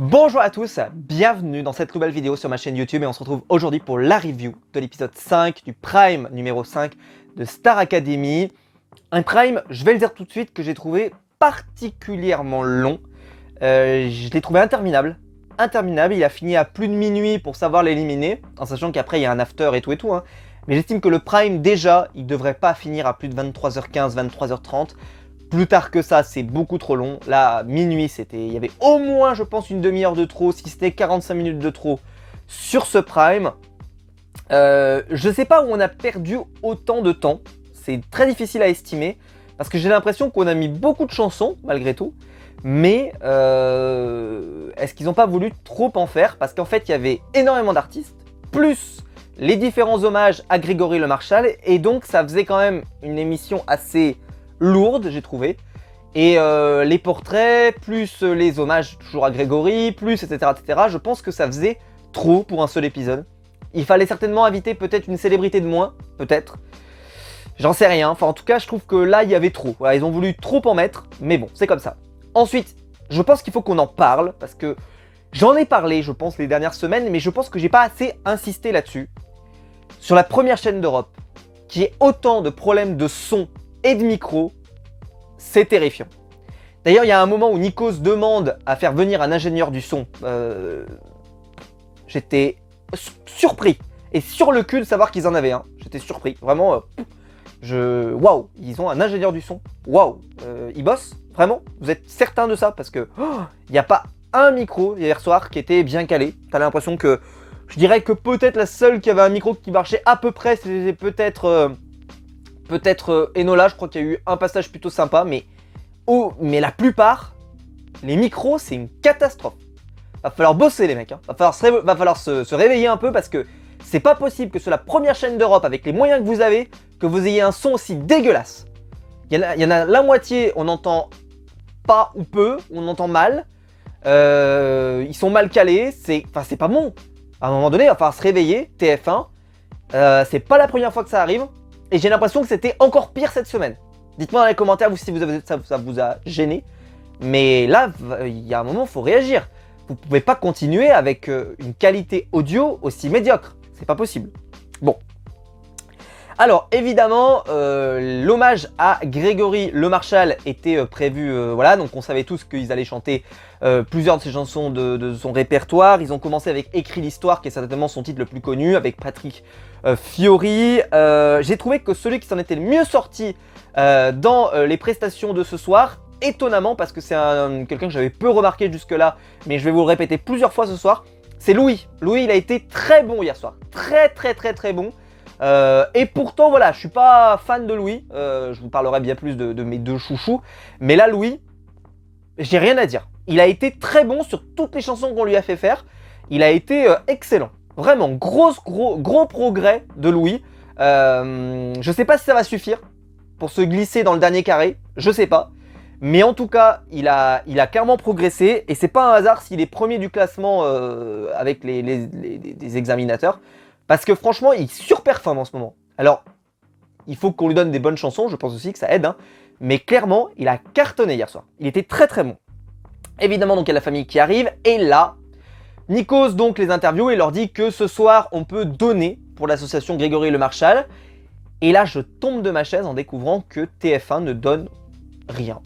Bonjour à tous, bienvenue dans cette nouvelle vidéo sur ma chaîne YouTube et on se retrouve aujourd'hui pour la review de l'épisode 5 du Prime numéro 5 de Star Academy. Un Prime, je vais le dire tout de suite, que j'ai trouvé particulièrement long. Je l'ai trouvé interminable, il a fini à plus de minuit pour savoir l'éliminer, en sachant qu'après il y a un after et tout hein. Mais j'estime que le Prime déjà, il devrait pas finir à plus de 23h15, 23h30. Plus tard que ça, c'est beaucoup trop long. Là, minuit, il y avait au moins, je pense, une demi-heure de trop, si c'était 45 minutes de trop sur ce Prime. Je sais pas où on a perdu autant de temps. C'est très difficile à estimer, parce que j'ai l'impression qu'on a mis beaucoup de chansons, malgré tout. Mais est-ce qu'ils n'ont pas voulu trop en faire? Parce qu'en fait, il y avait énormément d'artistes, plus les différents hommages à Grégory Le Marchal. Et donc, ça faisait quand même une émission assez lourde, j'ai trouvé. Et les portraits, plus les hommages toujours à Grégory, plus etc. Je pense que ça faisait trop pour un seul épisode. Il fallait certainement inviter peut-être une célébrité de moins, peut-être. J'en sais rien. Enfin, en tout cas, je trouve que là, il y avait trop. Voilà, ils ont voulu trop en mettre, mais bon, c'est comme ça. Ensuite, je pense qu'il faut qu'on en parle, parce que j'en ai parlé, je pense, les dernières semaines, mais je pense que j'ai pas assez insisté là-dessus. Sur la première chaîne d'Europe, qui ait autant de problèmes de son et de micro, c'est terrifiant. D'ailleurs, il y a un moment où Nikos demande à faire venir un ingénieur du son. J'étais surpris et sur le cul de savoir qu'ils en avaient un. J'étais surpris, vraiment. Waouh, ils ont un ingénieur du son. Waouh, ils bossent vraiment. Vous êtes certain de ça? Parce que il n'y a pas un micro hier soir qui était bien calé. T'as l'impression que, je dirais que peut-être la seule qui avait un micro qui marchait à peu près, c'était peut-être Enola. Je crois qu'il y a eu un passage plutôt sympa, mais la plupart, les micros, c'est une catastrophe. Va falloir bosser les mecs, hein. Va falloir se réveiller un peu, parce que c'est pas possible que sur la première chaîne d'Europe, avec les moyens que vous avez, que vous ayez un son aussi dégueulasse. Il y en a la moitié, on entend pas ou peu, on entend mal. Ils sont mal calés, c'est pas bon. À un moment donné, il va falloir se réveiller, TF1. C'est pas la première fois que ça arrive. Et j'ai l'impression que c'était encore pire cette semaine. Dites-moi dans les commentaires si ça vous a gêné. Mais là, il y a un moment, il faut réagir. Vous ne pouvez pas continuer avec une qualité audio aussi médiocre. C'est pas possible. Bon. Alors, évidemment, l'hommage à Grégory Le Marchal était prévu. Voilà, donc on savait tous qu'ils allaient chanter plusieurs de ses chansons de son répertoire. Ils ont commencé avec Écrit l'Histoire, qui est certainement son titre le plus connu, avec Patrick Fiori. J'ai trouvé que celui qui s'en était le mieux sorti dans les prestations de ce soir, étonnamment, parce que c'est quelqu'un que j'avais peu remarqué jusque-là, mais je vais vous le répéter plusieurs fois ce soir, c'est Louis. Louis, il a été très bon hier soir. Très bon. Et pourtant, voilà, je suis pas fan de Louis. Je vous parlerai bien plus de mes deux chouchous. Mais là, Louis, j'ai rien à dire. Il a été très bon sur toutes les chansons qu'on lui a fait faire. Il a été excellent. Vraiment, gros progrès de Louis. Je sais pas si ça va suffire pour se glisser dans le dernier carré. Je sais pas. Mais en tout cas, il a clairement progressé. Et c'est pas un hasard s'il est premier du classement avec les examinateurs. Parce que franchement, il surperforme en ce moment. Alors, il faut qu'on lui donne des bonnes chansons. Je pense aussi que ça aide. Hein. Mais clairement, il a cartonné hier soir. Il était très bon. Évidemment, donc il y a la famille qui arrive. Et là, Nikos donc les interviewe et leur dit que ce soir, on peut donner pour l'association Grégory Le Marchal. Et là, je tombe de ma chaise en découvrant que TF1 ne donne rien.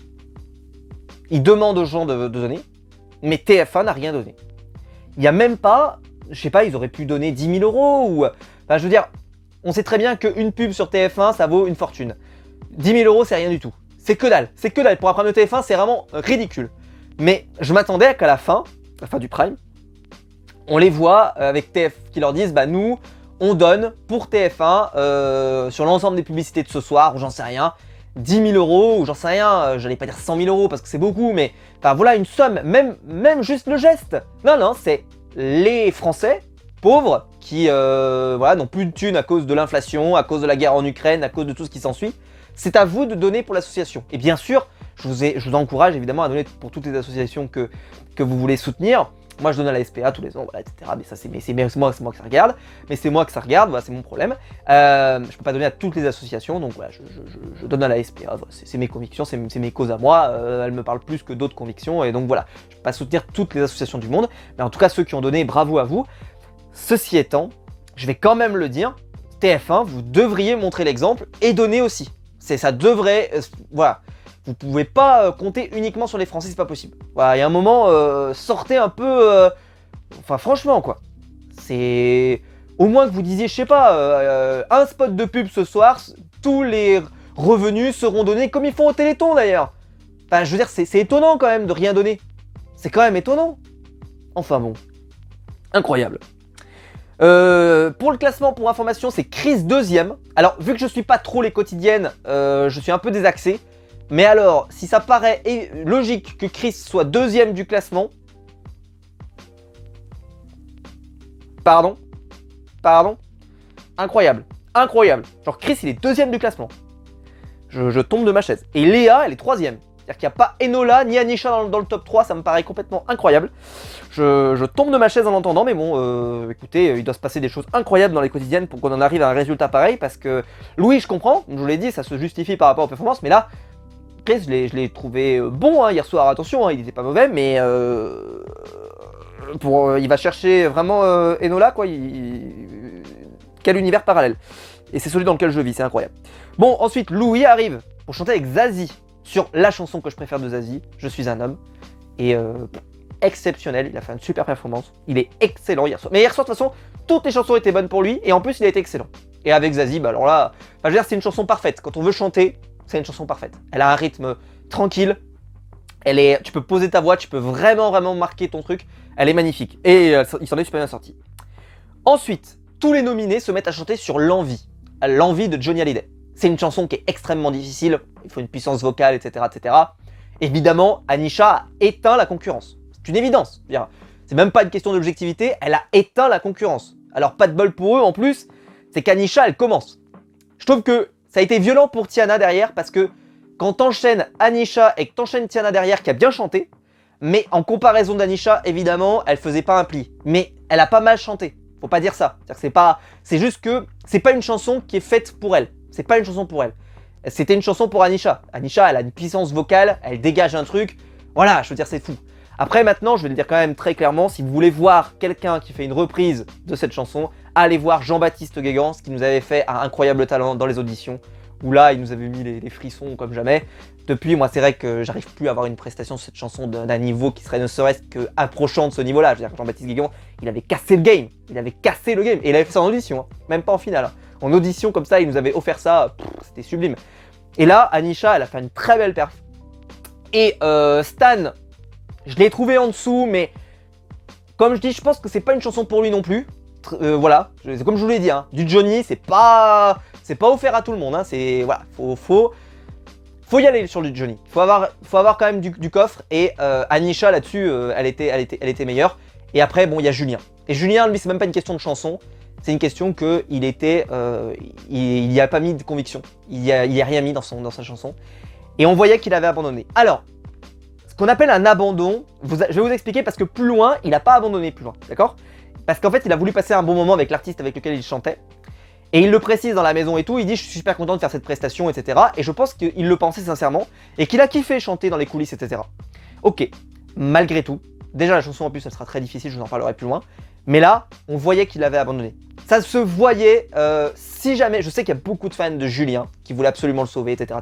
Il demande aux gens de donner, mais TF1 n'a rien donné. Il n'y a même pas, je sais pas, ils auraient pu donner 10 000 € ou... Enfin, je veux dire, on sait très bien qu'une pub sur TF1, ça vaut une fortune. 10 000 €, c'est rien du tout. C'est que dalle. C'est que dalle. Pour un prime de TF1, c'est vraiment ridicule. Mais je m'attendais à qu'à la fin du prime, on les voit avec TF qui leur disent, bah nous, on donne pour TF1 sur l'ensemble des publicités de ce soir, ou j'en sais rien, 10 000 €, ou j'en sais rien, j'allais pas dire 100 000 € parce que c'est beaucoup, mais enfin voilà une somme, même juste le geste. Non, c'est les Français pauvres qui voilà, n'ont plus de thunes à cause de l'inflation, à cause de la guerre en Ukraine, à cause de tout ce qui s'ensuit. C'est à vous de donner pour l'association. Et bien sûr, je vous encourage évidemment à donner pour toutes les associations que vous voulez soutenir. Moi, je donne à la SPA tous les ans, voilà, etc. Mais ça, c'est moi que ça regarde. Mais c'est moi que ça regarde, voilà, c'est mon problème. Je peux pas donner à toutes les associations, donc voilà, je donne à la SPA. Voilà, c'est mes convictions, c'est mes causes à moi. Elles me parlent plus que d'autres convictions, et donc voilà. Je peux pas soutenir toutes les associations du monde, mais en tout cas, ceux qui ont donné, bravo à vous. Ceci étant, je vais quand même le dire, TF1, vous devriez montrer l'exemple et donner aussi. Ça devrait, voilà. Vous pouvez pas compter uniquement sur les Français, c'est pas possible. Voilà, il y a un moment, sortez un peu... Enfin, franchement, quoi. C'est... Au moins que vous disiez, je sais pas, un spot de pub ce soir, tous les revenus seront donnés comme ils font au Téléthon, d'ailleurs. Enfin, je veux dire, c'est étonnant, quand même, de rien donner. C'est quand même étonnant. Enfin, bon. Incroyable. Pour le classement, pour information, c'est Chris 2ème. Alors, vu que je suis pas trop les quotidiennes, je suis un peu désaxé. Mais alors, si ça paraît logique que Chris soit 2ème du classement... Pardon. Incroyable. Genre Chris, il est 2ème du classement. Je tombe de ma chaise. Et Léa, elle est 3ème. C'est-à-dire qu'il n'y a pas Enola ni Anisha dans le top 3, ça me paraît complètement incroyable. Je tombe de ma chaise en l'entendant, mais bon, écoutez, il doit se passer des choses incroyables dans les quotidiennes pour qu'on en arrive à un résultat pareil, parce que Louis, je comprends, je vous l'ai dit, ça se justifie par rapport aux performances, mais là, Chris, je l'ai trouvé bon hein, hier soir, attention, hein, il n'était pas mauvais, mais il va chercher vraiment Enola, quoi, quel univers parallèle. Et c'est celui dans lequel je vis, c'est incroyable. Bon, ensuite, Louis arrive pour chanter avec Zazie, sur la chanson que je préfère de Zazie, Je suis un homme, et exceptionnel, il a fait une super performance, il est excellent hier soir. Mais hier soir, de toute façon, toutes les chansons étaient bonnes pour lui, et en plus, il a été excellent. Et avec Zazie, bah alors là, je veux dire, c'est une chanson parfaite, quand on veut chanter, c'est une chanson parfaite. Elle a un rythme tranquille, tu peux poser ta voix, tu peux vraiment marquer ton truc, elle est magnifique, et il s'en est super bien sorti. Ensuite, tous les nominés se mettent à chanter sur L'Envie de Johnny Hallyday. C'est une chanson qui est extrêmement difficile, il faut une puissance vocale, etc. Évidemment, Anisha a éteint la concurrence. C'est une évidence. C'est même pas une question d'objectivité, elle a éteint la concurrence. Alors pas de bol pour eux en plus, c'est qu'Anisha, elle commence. Je trouve que ça a été violent pour Tiana derrière, parce que quand t'enchaînes Anisha et que t'enchaînes Tiana derrière, qui a bien chanté, mais en comparaison d'Anisha, évidemment, elle faisait pas un pli. Mais elle a pas mal chanté. Faut pas dire ça. C'est juste que c'est pas une chanson qui est faite pour elle. C'est pas une chanson pour elle. C'était une chanson pour Anisha. Anisha, elle a une puissance vocale, elle dégage un truc. Voilà, je veux dire, c'est fou. Après, maintenant, je vais le dire quand même très clairement, si vous voulez voir quelqu'un qui fait une reprise de cette chanson, allez voir Jean-Baptiste Guégan, ce qui nous avait fait un incroyable talent dans les auditions, où là, il nous avait mis les frissons comme jamais. Depuis, moi, c'est vrai que j'arrive plus à avoir une prestation sur cette chanson d'un niveau qui serait ne serait-ce que approchant de ce niveau-là. Je veux dire, Jean-Baptiste Guégan, il avait cassé le game. Et il avait fait ça en audition, hein. Même pas en finale. Hein. En audition, comme ça, il nous avait offert ça. C'était sublime. Et là, Anisha, elle a fait une très belle perf. Et Stan, je l'ai trouvé en dessous, mais comme je dis, je pense que c'est pas une chanson pour lui non plus. Voilà, c'est comme je vous l'ai dit, hein, du Johnny, c'est pas offert à tout le monde. Hein, voilà, faut y aller sur du Johnny. Faut avoir quand même du coffre. Et Anisha là-dessus, elle était meilleure. Et après, bon, il y a Julien. Et Julien, lui, c'est même pas une question de chanson. C'est une question que il y a pas mis de conviction. Il y a rien mis dans sa chanson. Et on voyait qu'il avait abandonné. Alors, ce qu'on appelle un abandon, je vais vous expliquer parce que plus loin, il n'a pas abandonné plus loin, d'accord? Parce qu'en fait, il a voulu passer un bon moment avec l'artiste avec lequel il chantait. Et il le précise dans la maison et tout, il dit « je suis super content de faire cette prestation, etc. » Et je pense qu'il le pensait sincèrement et qu'il a kiffé chanter dans les coulisses, etc. Ok, malgré tout, déjà la chanson en plus, elle sera très difficile, je vous en parlerai plus loin. Mais là, on voyait qu'il avait abandonné. Ça se voyait, si jamais, je sais qu'il y a beaucoup de fans de Julien qui voulaient absolument le sauver, etc.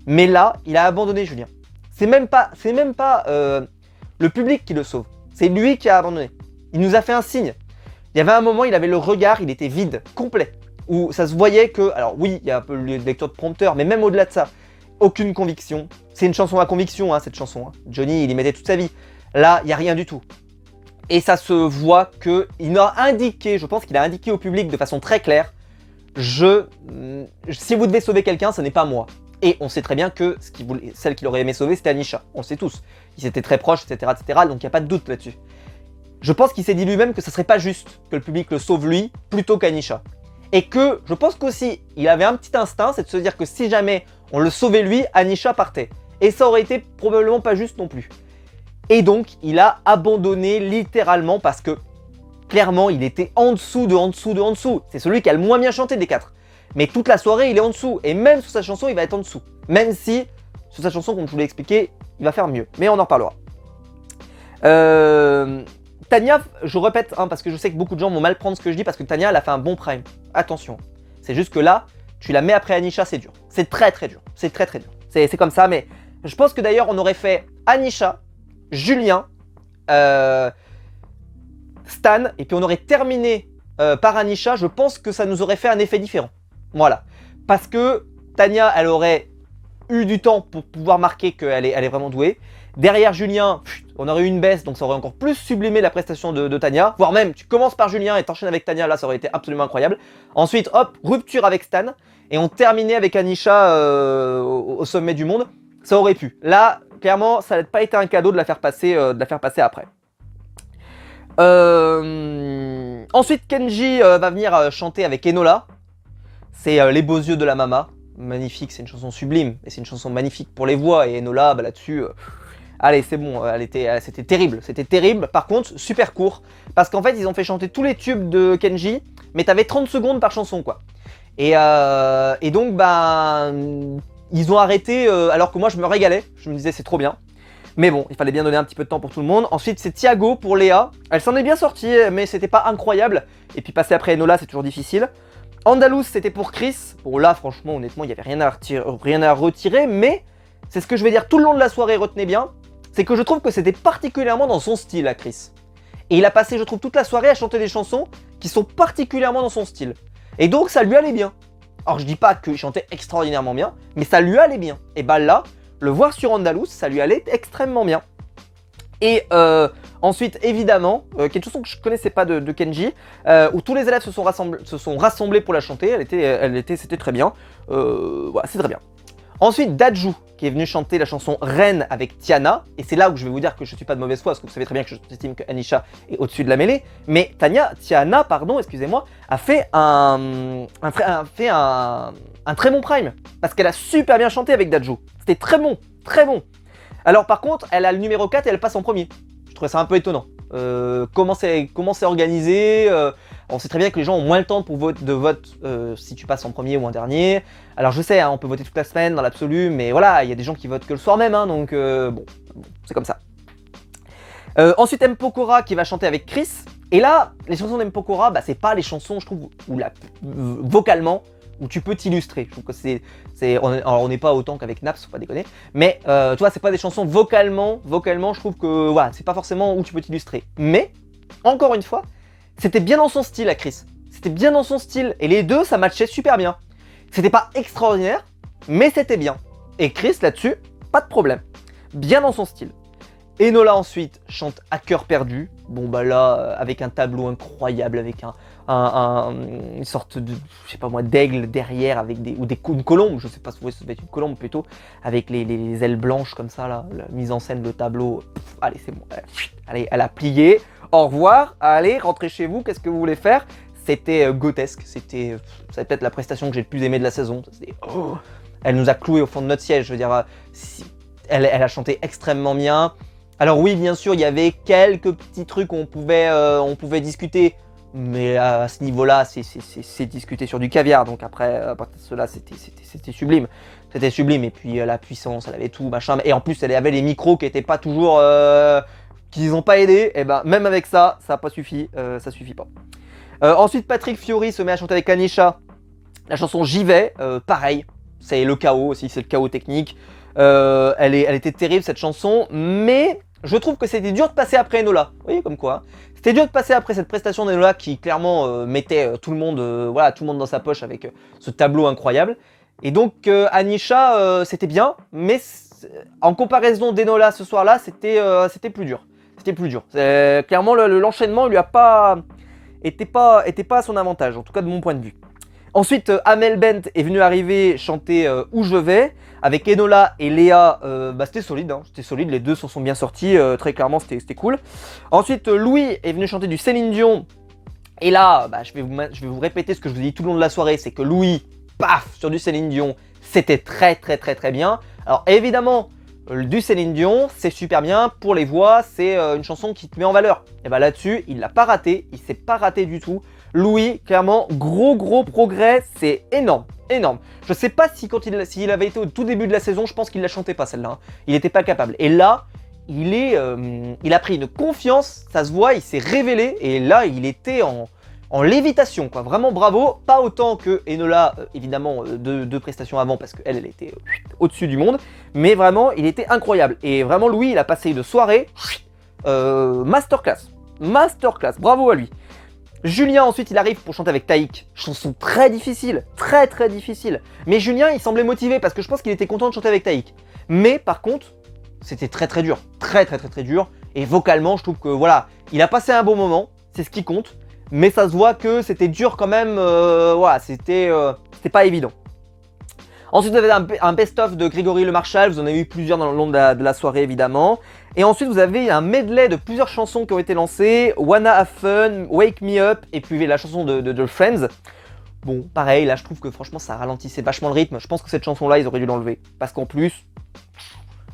Mais là, il a abandonné Julien. C'est même pas le public qui le sauve, c'est lui qui a abandonné. Il nous a fait un signe. Il y avait un moment, il avait le regard, il était vide, complet. Où ça se voyait que, alors oui, il y a un peu de lecture de prompteur, mais même au-delà de ça, aucune conviction. C'est une chanson à conviction, hein, cette chanson. Hein. Johnny, il y mettait toute sa vie. Là, il n'y a rien du tout. Et ça se voit qu'il a indiqué, je pense qu'il a indiqué au public de façon très claire, si vous devez sauver quelqu'un, ce n'est pas moi. Et on sait très bien que celle qu'il aurait aimé sauver, c'était Anisha. On sait tous. Ils étaient très proches, etc. Donc il n'y a pas de doute là-dessus. Je pense qu'il s'est dit lui-même que ce serait pas juste que le public le sauve lui, plutôt qu'Anisha. Et que, je pense qu'aussi, il avait un petit instinct, c'est de se dire que si jamais on le sauvait lui, Anisha partait. Et ça aurait été probablement pas juste non plus. Et donc, il a abandonné littéralement parce que, clairement, il était en dessous de en dessous de en dessous. C'est celui qui a le moins bien chanté des 4. Mais toute la soirée, il est en dessous. Et même sur sa chanson, il va être en dessous. Même si, sur sa chanson, comme je vous l'ai expliqué, il va faire mieux. Mais on en reparlera. Tania, je répète, hein, parce que je sais que beaucoup de gens vont mal prendre ce que je dis, parce que Tania, elle a fait un bon prime. Attention. C'est juste que là, tu la mets après Anisha, c'est dur. C'est très très dur. C'est très très dur. C'est comme ça, mais je pense que d'ailleurs, on aurait fait Anisha, Julien, Stan, et puis on aurait terminé par Anisha. Je pense que ça nous aurait fait un effet différent. Voilà. Parce que Tania, elle aurait eu du temps pour pouvoir marquer qu'elle est vraiment douée. Derrière Julien, on aurait eu une baisse, donc ça aurait encore plus sublimé la prestation de Tania. Voire même, tu commences par Julien et t'enchaînes avec Tania, là ça aurait été absolument incroyable. Ensuite, hop, rupture avec Stan. Et on terminait avec Anisha au sommet du monde. Ça aurait pu. Là, clairement, ça n'a pas été un cadeau de la faire passer après. Ensuite, Kenji va venir chanter avec Enola. C'est Les beaux yeux de la Mama. Magnifique, c'est une chanson sublime. Et c'est une chanson magnifique pour les voix. Et Enola, bah, là-dessus... allez, c'est bon, c'était terrible, c'était terrible. Par contre, super court, parce qu'en fait, ils ont fait chanter tous les tubes de Kenji, mais t'avais 30 secondes par chanson, quoi. Et donc, bah, ils ont arrêté, alors que moi, je me régalais. Je me disais, c'est trop bien. Mais bon, il fallait bien donner un petit peu de temps pour tout le monde. Ensuite, c'est Thiago pour Léa. Elle s'en est bien sortie, mais c'était pas incroyable. Et puis, passer après Enola, c'est toujours difficile. Andalous, c'était pour Chris. Bon, là, franchement, honnêtement, il n'y avait rien à retirer, mais c'est ce que je vais dire tout le long de la soirée, retenez bien. C'est que je trouve que c'était particulièrement dans son style à Chris. Et il a passé, je trouve, toute la soirée à chanter des chansons qui sont particulièrement dans son style. Et donc ça lui allait bien. Alors je dis pas qu'il chantait extraordinairement bien, mais ça lui allait bien. Et bah là, le voir sur Andalous, ça lui allait extrêmement bien. Et ensuite, évidemment, quelque chanson que je connaissais pas de Kenji, où tous les élèves se sont rassemblés pour la chanter, c'était très bien. Voilà, c'est très bien. Ensuite, Daju, qui est venu chanter la chanson Reine avec Tiana. Et c'est là où je vais vous dire que je suis pas de mauvaise foi, parce que vous savez très bien que j'estime que Anisha est au-dessus de la mêlée. Mais Tiana, excusez-moi, a fait un très bon prime. Parce qu'elle a super bien chanté avec Daju. C'était très bon, très bon. Alors par contre, elle a le numéro 4 et elle passe en premier. Je trouvais ça un peu étonnant. Comment c'est organisé, on sait très bien que les gens ont moins le temps pour de vote si tu passes en premier ou en dernier. Alors je sais, hein, on peut voter toute la semaine dans l'absolu, mais voilà, il y a des gens qui votent que le soir même, hein, donc bon, c'est comme ça. Ensuite, M. Pokora qui va chanter avec Chris. Et là, les chansons d'M. Pokora, bah, c'est pas les chansons, je trouve, vocalement, où tu peux t'illustrer. Je trouve que on n'est pas autant qu'avec Naps, faut pas déconner. Mais tu vois, c'est pas des chansons vocalement, je trouve que voilà, c'est pas forcément où tu peux t'illustrer. Mais, encore une fois, c'était bien dans son style à Chris. C'était bien dans son style. Et les deux, ça matchait super bien. C'était pas extraordinaire, mais c'était bien. Et Chris, là-dessus, pas de problème. Bien dans son style. Enola ensuite chante À cœur perdu. Bon bah là, avec un tableau incroyable, avec une sorte de, je sais pas moi, d'aigle derrière, avec une colombe, je sais pas si ça va être une colombe plutôt, avec les ailes blanches comme ça là, la mise en scène, le tableau. Allez, c'est bon. Allez, elle a plié. Au revoir. Allez, rentrez chez vous. Qu'est-ce que vous voulez faire? C'était grotesque. C'était peut-être la prestation que j'ai le plus aimée de la saison. Elle nous a cloués au fond de notre siège. Je veux dire, elle a chanté extrêmement bien. Alors oui, bien sûr, il y avait quelques petits trucs où on pouvait discuter, mais à ce niveau-là, c'est discuter sur du caviar. Donc après, à partir de cela, c'était sublime. C'était sublime. Et puis la puissance, elle avait tout, machin. Et en plus, elle avait les micros qui n'étaient pas toujours, qui n'ont pas aidé. Et ben même avec ça, ça n'a pas suffi. Ça suffit pas. Ensuite, Patrick Fiori se met à chanter avec Anisha la chanson J'y vais. Pareil, c'est le chaos aussi, c'est le chaos technique. Elle était terrible cette chanson, mais je trouve que c'était dur de passer après Enola. Vous voyez comme quoi, hein. C'était dur de passer après cette prestation d'Enola qui clairement mettait tout le monde dans sa poche avec ce tableau incroyable. Et donc Anisha, c'était bien, mais en comparaison d'Enola ce soir-là, c'était plus dur. C'était plus dur. Clairement, l'enchaînement lui a était pas à son avantage, en tout cas de mon point de vue. Ensuite, Amel Bent est venu arriver chanter Où je vais avec Enola et Léa. C'était solide, hein, c'était solide, les deux s'en sont bien sortis, très clairement c'était cool. Ensuite, Louis est venu chanter du Céline Dion. Et là, je vais vous répéter ce que je vous ai dit tout le long de la soirée, c'est que Louis, paf, sur du Céline Dion, c'était très bien. Alors évidemment, du Céline Dion, c'est super bien pour les voix, c'est une chanson qui te met en valeur. Et bah là-dessus, il l'a pas raté, il s'est pas raté du tout. Louis, clairement, gros progrès, c'est énorme, énorme. Je sais pas si s'il avait été au tout début de la saison, je pense qu'il la chantait pas celle-là. Hein. Il n'était pas capable. Et là, il a pris une confiance, ça se voit, il s'est révélé et là, il était en lévitation, quoi. Vraiment bravo, pas autant que Enola, évidemment, deux prestations avant, parce qu'elle, elle était au-dessus du monde, mais vraiment, il était incroyable. Et vraiment, Louis, il a passé une soirée masterclass, bravo à lui. Julien, ensuite, il arrive pour chanter avec Taïk, chanson très difficile, très difficile. Mais Julien, il semblait motivé, parce que je pense qu'il était content de chanter avec Taïk. Mais, par contre, c'était très dur, très dur, et vocalement, je trouve que, voilà, il a passé un bon moment, c'est ce qui compte, mais ça se voit que c'était dur quand même, voilà, c'était pas évident. Ensuite, vous avez un best-of de Grégory Le Marchal, vous en avez eu plusieurs dans le long de la soirée évidemment. Et ensuite, vous avez un medley de plusieurs chansons qui ont été lancées, Wanna Have Fun, Wake Me Up, et puis la chanson de Friends. Bon, pareil, là je trouve que franchement ça ralentissait vachement le rythme, je pense que cette chanson-là, ils auraient dû l'enlever. Parce qu'en plus,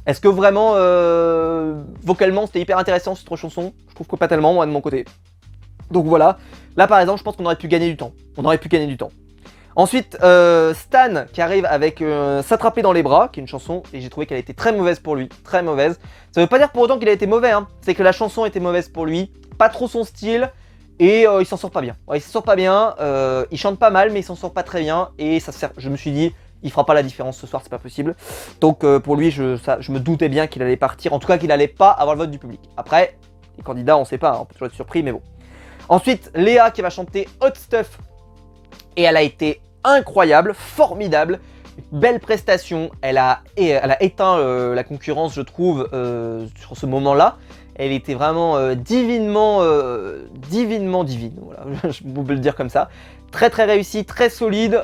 est-ce que vraiment, vocalement, c'était hyper intéressant cette chanson? Je trouve que pas tellement, moi de mon côté. Donc voilà, là par exemple, je pense qu'on aurait pu gagner du temps. Ensuite, Stan qui arrive avec S'attraper dans les bras, qui est une chanson, et j'ai trouvé qu'elle était très mauvaise pour lui, très mauvaise. Ça veut pas dire pour autant qu'il a été mauvais, hein. C'est que la chanson était mauvaise pour lui, pas trop son style, et il s'en sort pas bien. Ouais, il s'en sort pas bien, il chante pas mal, mais il s'en sort pas très bien, et ça sert, je me suis dit, il fera pas la différence ce soir, c'est pas possible. Donc pour lui, je me doutais bien qu'il allait partir, en tout cas qu'il allait pas avoir le vote du public. Après, les candidats, on sait pas, hein, on peut toujours être surpris, mais bon. Ensuite, Léa qui va chanter Hot Stuff, et elle a été incroyable, formidable, belle prestation, elle a éteint la concurrence je trouve sur ce moment-là, elle était vraiment divinement divine, voilà, je peux le dire comme ça, très réussie, très solide,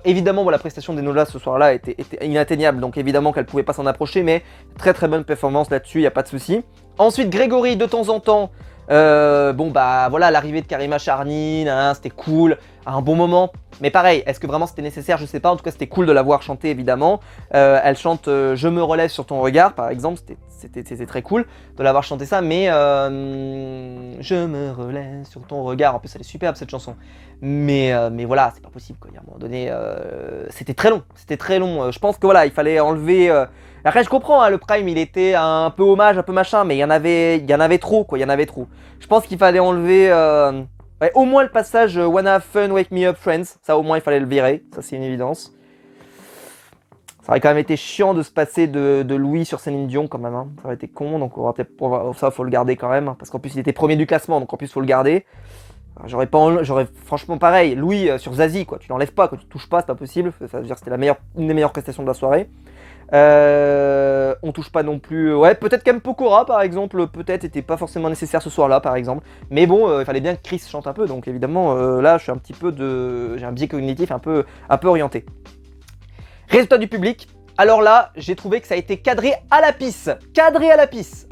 évidemment bon, la prestation d'Enola ce soir-là était inatteignable, donc évidemment qu'elle pouvait pas s'en approcher, mais très bonne performance là-dessus, il n'y a pas de souci. Ensuite Grégory de temps en temps, bon bah voilà, l'arrivée de Karima Charnine, hein, c'était cool, un bon moment, mais pareil, est-ce que vraiment c'était nécessaire? Je sais pas, en tout cas c'était cool de la voir chanter évidemment. Elle chante Je me relève sur ton regard par exemple, c'était très cool de l'avoir chanté ça, mais je me relève sur ton regard, en plus elle est superbe cette chanson, mais voilà, c'est pas possible quoi, à un moment donné, c'était très long, je pense que voilà, il fallait enlever... Après je comprends, hein, le Prime il était un peu hommage, un peu machin, mais il y en avait trop quoi, il y en avait trop. Je pense qu'il fallait enlever ouais, au moins le passage Wanna Have Fun, Wake Me Up, Friends, ça au moins il fallait le virer, ça c'est une évidence. Ça aurait quand même été chiant de se passer de Louis sur Céline Dion quand même, hein. Ça aurait été con, donc on va peut-être, ça faut le garder quand même, parce qu'en plus il était premier du classement, donc en plus faut le garder. J'aurais franchement pareil, Louis sur Zazie quoi, tu l'enlèves pas, quand tu touches pas c'est pas possible, ça veut dire que c'était une des meilleures prestations de la soirée. On touche pas non plus, ouais peut-être qu'M Pokora par exemple, peut-être était pas forcément nécessaire ce soir là par exemple, mais bon il fallait bien que Chris chante un peu, donc évidemment là je suis un petit peu j'ai un biais cognitif un peu orienté. Résultat du public, alors là j'ai trouvé que ça a été cadré à la pisse,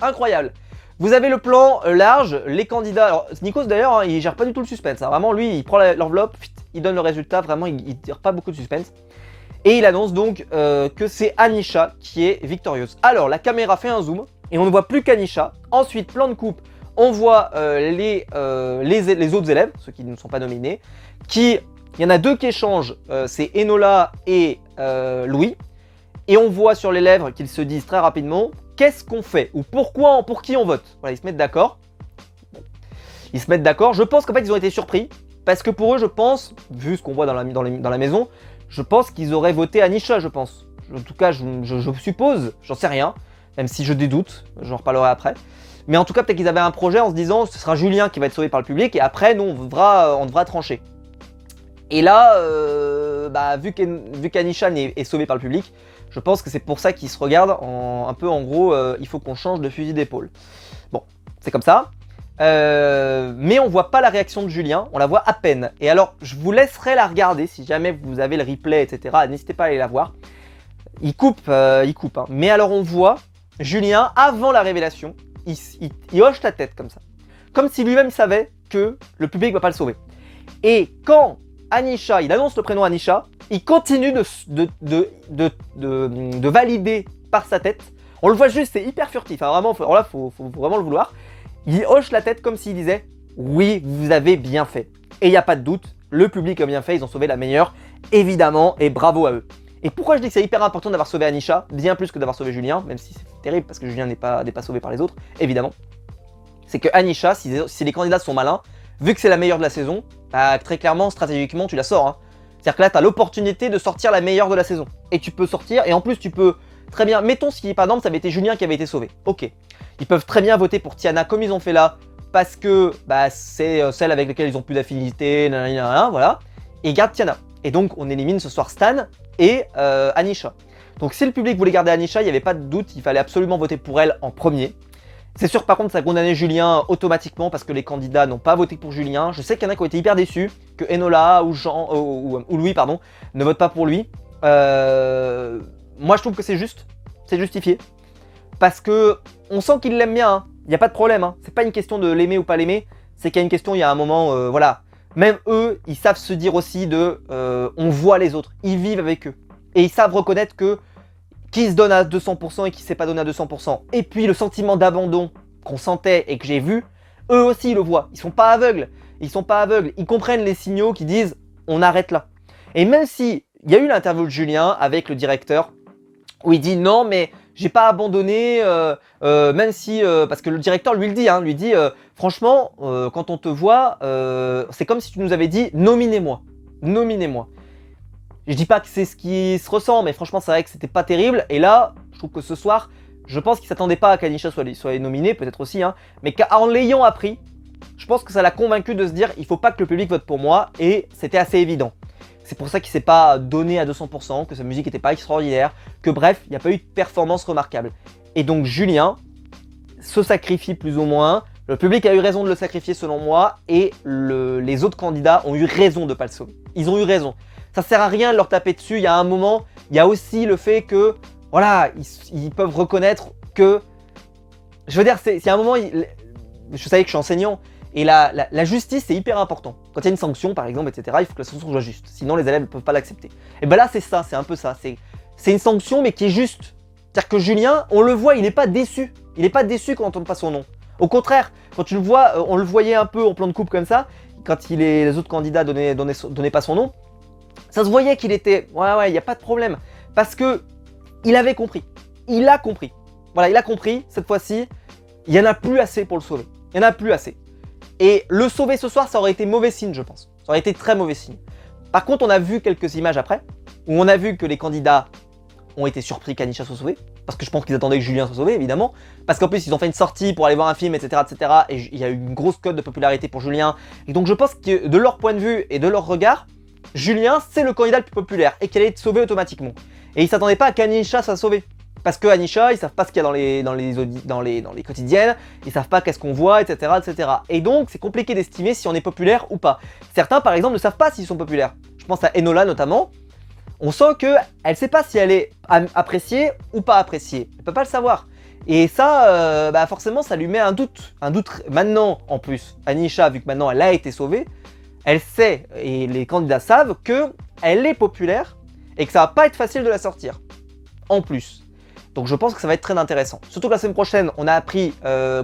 incroyable. Vous avez le plan large, les candidats, alors Nikos d'ailleurs hein, il gère pas du tout le suspense, hein. Vraiment lui il prend l'enveloppe, il donne le résultat, vraiment il tire pas beaucoup de suspense. Et il annonce donc que c'est Anisha qui est victorieuse. Alors la caméra fait un zoom et on ne voit plus qu'Anisha. Ensuite, plan de coupe, on voit les autres élèves, ceux qui ne sont pas nominés. Il y en a deux qui échangent, c'est Enola et Louis. Et on voit sur les lèvres qu'ils se disent très rapidement qu'est-ce qu'on fait ou pour qui on vote. Voilà, ils se mettent d'accord. Ils se mettent d'accord. Je pense qu'en fait ils ont été surpris parce que pour eux, je pense, vu ce qu'on voit dans la maison, je pense qu'ils auraient voté Anisha, je pense. En tout cas, je suppose, j'en sais rien, même si je dédoute, j'en reparlerai après. Mais en tout cas, peut-être qu'ils avaient un projet en se disant ce sera Julien qui va être sauvé par le public et après, nous, on devra trancher. Et là, bah, vu qu'Anisha est sauvée par le public, je pense que c'est pour ça qu'ils se regardent un peu en gros, il faut qu'on change de fusil d'épaule. Bon, c'est comme ça. Mais on voit pas la réaction de Julien, on la voit à peine. Et alors, je vous laisserai la regarder si jamais vous avez le replay, etc. N'hésitez pas à aller la voir. Il coupe, hein. Mais alors on voit Julien, avant la révélation, il hoche la tête comme ça. Comme si lui-même savait que le public va pas le sauver. Et quand Anisha, il annonce le prénom Anisha, il continue de valider par sa tête On le voit juste, c'est hyper furtif, hein, vraiment, alors là, faut vraiment le vouloir. Il hoche la tête comme s'il disait « Oui, vous avez bien fait ». Et il n'y a pas de doute, le public a bien fait, ils ont sauvé la meilleure, évidemment, et bravo à eux. Et pourquoi je dis que c'est hyper important d'avoir sauvé Anisha, bien plus que d'avoir sauvé Julien, même si c'est terrible parce que Julien n'est pas sauvé par les autres, évidemment. C'est que Anisha, si les candidats sont malins, vu que c'est la meilleure de la saison, bah, très clairement, stratégiquement, tu la sors. Hein. C'est-à-dire que là, tu as l'opportunité de sortir la meilleure de la saison. Et tu peux sortir, et en plus, tu peux très bien... Mettons si, par exemple, ça avait été Julien qui avait été sauvé. Ok. Ils peuvent très bien voter pour Tiana comme ils ont fait là, parce que bah, c'est celle avec laquelle ils ont plus d'affinité, voilà. Et ils gardent Tiana. Et donc, on élimine ce soir Stan et Anisha. Donc, si le public voulait garder Anisha, il n'y avait pas de doute, il fallait absolument voter pour elle en premier. C'est sûr, par contre, ça condamnait Julien automatiquement parce que les candidats n'ont pas voté pour Julien. Je sais qu'il y en a qui ont été hyper déçus, que Enola ou Jean ou Louis, pardon, ne votent pas pour lui. Moi, je trouve que c'est juste, c'est justifié. Parce que on sent qu'il l'aime bien, hein. Il n'y a pas de problème. Hein. C'est pas une question de l'aimer ou pas l'aimer, c'est qu'il y a une question, il y a un moment, voilà. Même eux, ils savent se dire aussi de on voit les autres, ils vivent avec eux. Et ils savent reconnaître que qui se donne à 200% et qui ne s'est pas donné à 200%. Et puis le sentiment d'abandon qu'on sentait et que j'ai vu, eux aussi ils le voient. Ils sont pas aveugles. Ils sont pas aveugles. Ils comprennent les signaux qui disent on arrête là. Et même si il y a eu l'interview de Julien avec le directeur où il dit non mais j'ai pas abandonné, même si parce que le directeur lui le dit, hein, lui dit franchement quand on te voit, c'est comme si tu nous avais dit nominez-moi, nominez-moi. Je dis pas que c'est ce qui se ressent, mais franchement, c'est vrai que c'était pas terrible. Et là, je trouve que ce soir, je pense qu'il s'attendait pas à qu'Anisha soit nominée, peut-être aussi, hein, mais qu'en l'ayant appris, je pense que ça l'a convaincu de se dire il faut pas que le public vote pour moi, et c'était assez évident. C'est pour ça qu'il s'est pas donné à 200%, que sa musique était pas extraordinaire, que bref, il n'y a pas eu de performance remarquable. Et donc Julien se sacrifie plus ou moins, le public a eu raison de le sacrifier selon moi, et les autres candidats ont eu raison de ne pas le sauver. Ils ont eu raison. Ça sert à rien de leur taper dessus, il y a un moment, il y a aussi le fait que, voilà, ils peuvent reconnaître que, je veux dire, c'est un moment, je savais que je suis enseignant, et la justice c'est hyper important. Quand il y a une sanction par exemple, etc., il faut que la sanction soit juste, sinon les élèves ne peuvent pas l'accepter. Et ben là c'est ça, c'est un peu ça, c'est une sanction mais qui est juste. C'est-à-dire que Julien, on le voit, il n'est pas déçu, il n'est pas déçu quand on n'entend pas son nom. Au contraire, quand tu le vois, on le voyait un peu en plan de coupe comme ça, quand les autres candidats donnaient pas son nom, ça se voyait qu'il était, ouais, il n'y a pas de problème. Parce que il avait compris. Il a compris. Voilà, il a compris, cette fois-ci, il n'y en a plus assez pour le sauver. Il n'y en a plus assez. Et le sauver ce soir, ça aurait été mauvais signe, je pense. Ça aurait été très mauvais signe. Par contre, on a vu quelques images après, où on a vu que les candidats ont été surpris qu'Anisha soit sauvée. Parce que je pense qu'ils attendaient que Julien soit sauvé, évidemment. Parce qu'en plus, ils ont fait une sortie pour aller voir un film, etc. etc. et il y a eu une grosse cote de popularité pour Julien. Et donc, je pense que de leur point de vue et de leur regard, Julien, c'est le candidat le plus populaire et qu'elle allait être sauvée automatiquement. Et ils ne s'attendaient pas à qu'Anisha soit sauvée. Parce que Anisha, ils savent pas ce qu'il y a dans les quotidiennes, ils savent pas qu'est-ce qu'on voit, etc., etc. Et donc, c'est compliqué d'estimer si on est populaire ou pas. Certains, par exemple, ne savent pas s'ils sont populaires. Je pense à Enola notamment. On sent qu'elle ne sait pas si elle est appréciée ou pas appréciée. Elle ne peut pas le savoir. Et ça, bah forcément, ça lui met un doute. Un doute maintenant, en plus. Anisha, vu que maintenant elle a été sauvée, elle sait, et les candidats savent, qu'elle est populaire et que ça va pas être facile de la sortir. En plus. Donc je pense que ça va être très intéressant. Surtout que la semaine prochaine, on a appris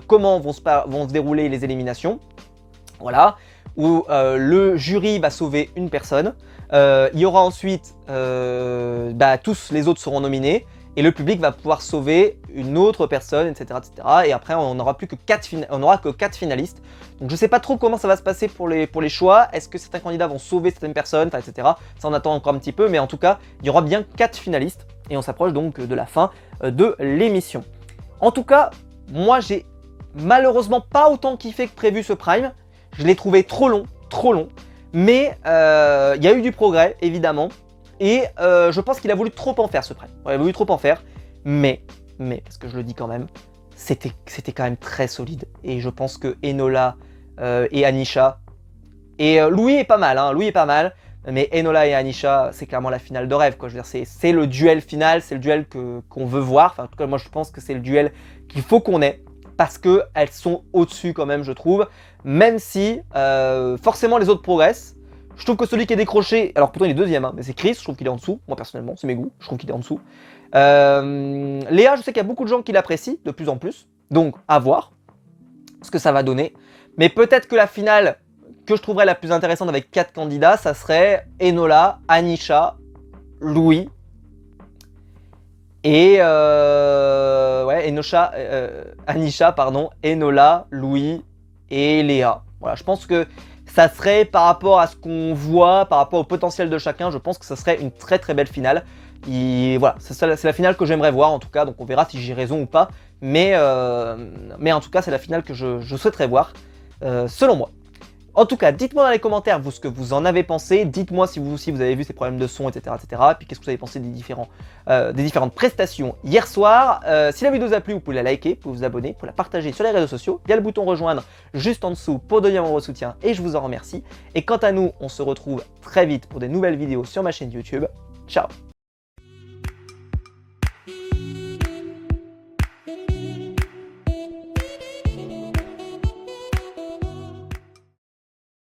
comment vont se dérouler les éliminations. Voilà. Où le jury va sauver une personne. Il y aura ensuite, tous les autres seront nominés. Et le public va pouvoir sauver une autre personne, etc. etc. Et après, on n'aura que 4 finalistes. Donc je ne sais pas trop comment ça va se passer pour les choix. Est-ce que certains candidats vont sauver certaines personnes, etc. Ça, on attend encore un petit peu. Mais en tout cas, il y aura bien 4 finalistes. Et on s'approche donc de la fin de l'émission. En tout cas, moi, j'ai malheureusement pas autant kiffé que prévu ce Prime. Je l'ai trouvé trop long. Mais il y a eu du progrès, évidemment. Et je pense qu'il a voulu trop en faire ce Prime. Ouais, il a voulu trop en faire. Mais, parce que je le dis quand même, c'était quand même très solide. Et je pense que Enola et Anisha... Et Louis est pas mal, hein, Louis est pas mal. Mais Enola et Anisha, c'est clairement la finale de rêve, quoi. Je veux dire, c'est le duel final, c'est le duel qu'on veut voir. Enfin, en tout cas, moi, je pense que c'est le duel qu'il faut qu'on ait. Parce qu'elles sont au-dessus quand même, je trouve. Même si, forcément, les autres progressent. Je trouve que celui qui est décroché, alors pourtant il est deuxième, hein, mais c'est Chris, je trouve qu'il est en dessous. Moi personnellement, c'est mes goûts, je trouve qu'il est en dessous. Léa, je sais qu'il y a beaucoup de gens qui l'apprécient, de plus en plus. Donc, à voir ce que ça va donner. Mais peut-être que la finale que je trouverais la plus intéressante avec 4 candidats, ça serait Enola, Anisha, Louis et ouais, Anisha, pardon, Enola, Louis et Léa. Voilà, je pense que ça serait par rapport à ce qu'on voit, par rapport au potentiel de chacun, je pense que ça serait une très très belle finale. Et voilà, c'est la finale que j'aimerais voir en tout cas, donc on verra si j'ai raison ou pas. Mais en tout cas, c'est la finale que je souhaiterais voir, selon moi. En tout cas, dites-moi dans les commentaires vous ce que vous en avez pensé. Dites-moi si vous aussi vous avez vu ces problèmes de son, etc. etc. Et puis qu'est-ce que vous avez pensé des différentes prestations hier soir. Si la vidéo vous a plu, vous pouvez la liker, vous pouvez vous abonner, vous pouvez la partager sur les réseaux sociaux. Il y a le bouton rejoindre juste en dessous pour donner mon soutien et je vous en remercie. Et quant à nous, on se retrouve très vite pour des nouvelles vidéos sur ma chaîne YouTube. Ciao!